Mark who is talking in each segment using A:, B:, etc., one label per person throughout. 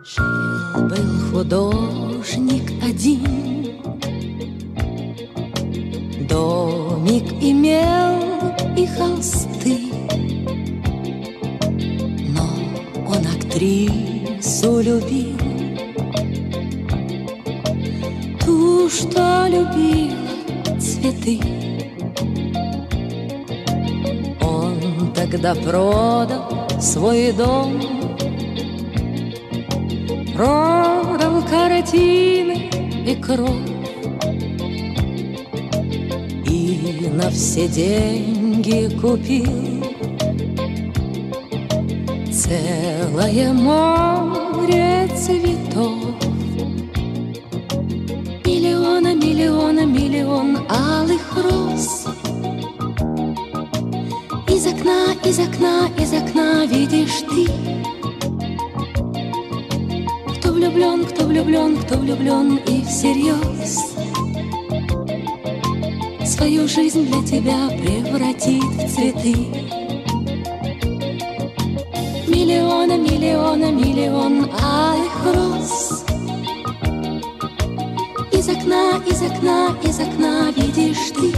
A: Жил-был художник один, домик имел и холсты, но он актрису любил, ту, что любила цветы. Он тогда продал свой дом, продал картины и кровь, и на все деньги купил целое море цветов. Миллиона, миллиона, миллион алых роз. Из окна, из окна, из окна видишь ты. Кто влюблен, кто влюблен, кто влюблен и всерьез свою жизнь для тебя превратит в цветы. Миллиона, миллиона, миллион алых роз. Из окна, из окна, из окна видишь ты.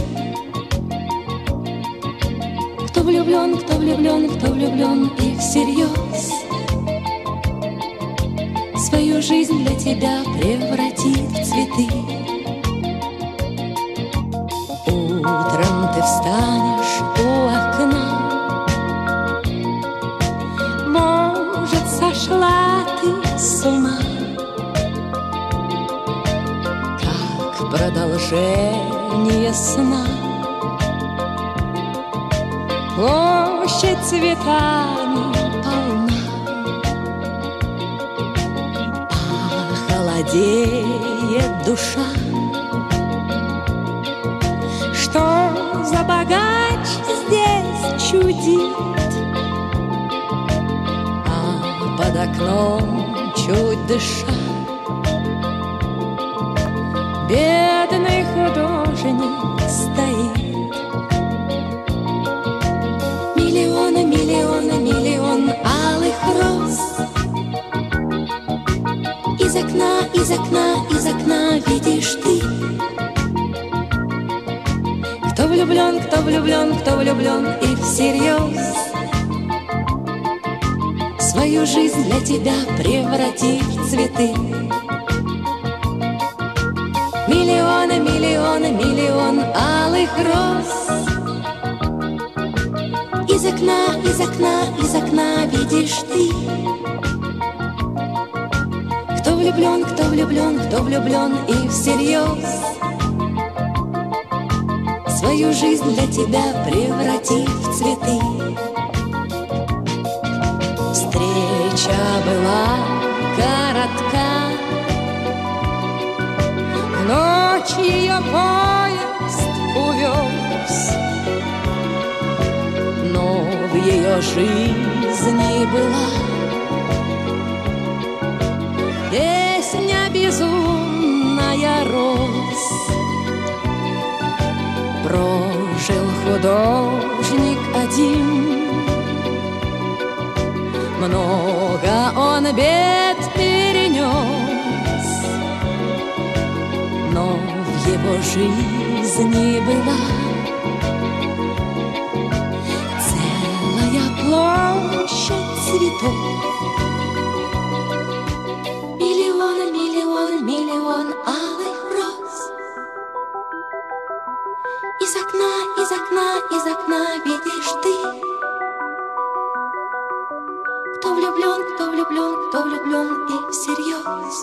A: Кто влюблен, кто влюблен, кто влюблен и всерьез свою жизнь для тебя превратит в цветы. Утром ты встанешь у окна, может, сошла ты с ума, как продолжение сна. Площадь цветами полна, холодеет душа. Что за богач здесь чудит, а под окном чуть дыша бедный художник стоит. Миллиона, миллиона, миллион алых роз. Из окна, из окна, из окна видишь ты. Кто влюблен, кто влюблен, кто влюблен и всерьез свою жизнь для тебя превратит в цветы. Миллиона, миллиона, миллион алых роз. Из окна, из окна, из окна видишь ты. Кто влюблен, кто влюблен, кто влюблен и всерьез свою жизнь для тебя превратит в цветы. Встреча была коротка, в ночь ее поезд увез, но в ее жизни была песня безумная роз. Прожил художник один, много он бед перенес, но в его жизни была целая площадь цветов. Миллион, миллион, миллион алых роз. Из окна, из окна, из окна видишь ты. Кто влюблен, кто влюблен, кто влюблен и всерьез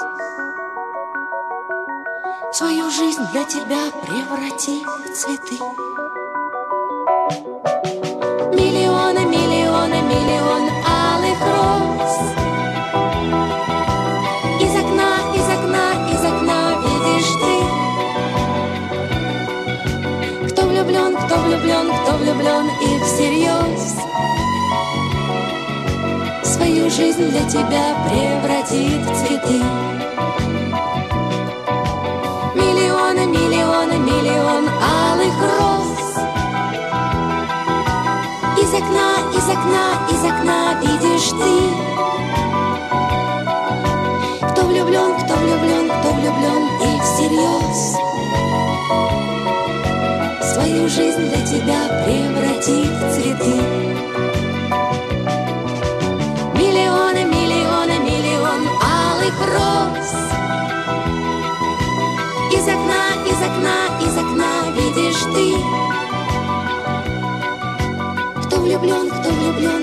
A: свою жизнь для тебя преврати в цветы. Миллионы, миллионы, миллион алых роз. Из окна, из окна, из окна видишь ты. Кто влюблен, кто влюблен, кто влюблен и всерьез свою жизнь для тебя превратит в цветы. Миллион из окна видишь ты. Кто влюблен, кто влюблен, кто влюблен и всерьез свою жизнь для тебя превратит в цветы. Миллионы, миллионы, миллион алых роз. Из окна видишь ты. Кто влюблен, кто влюблен,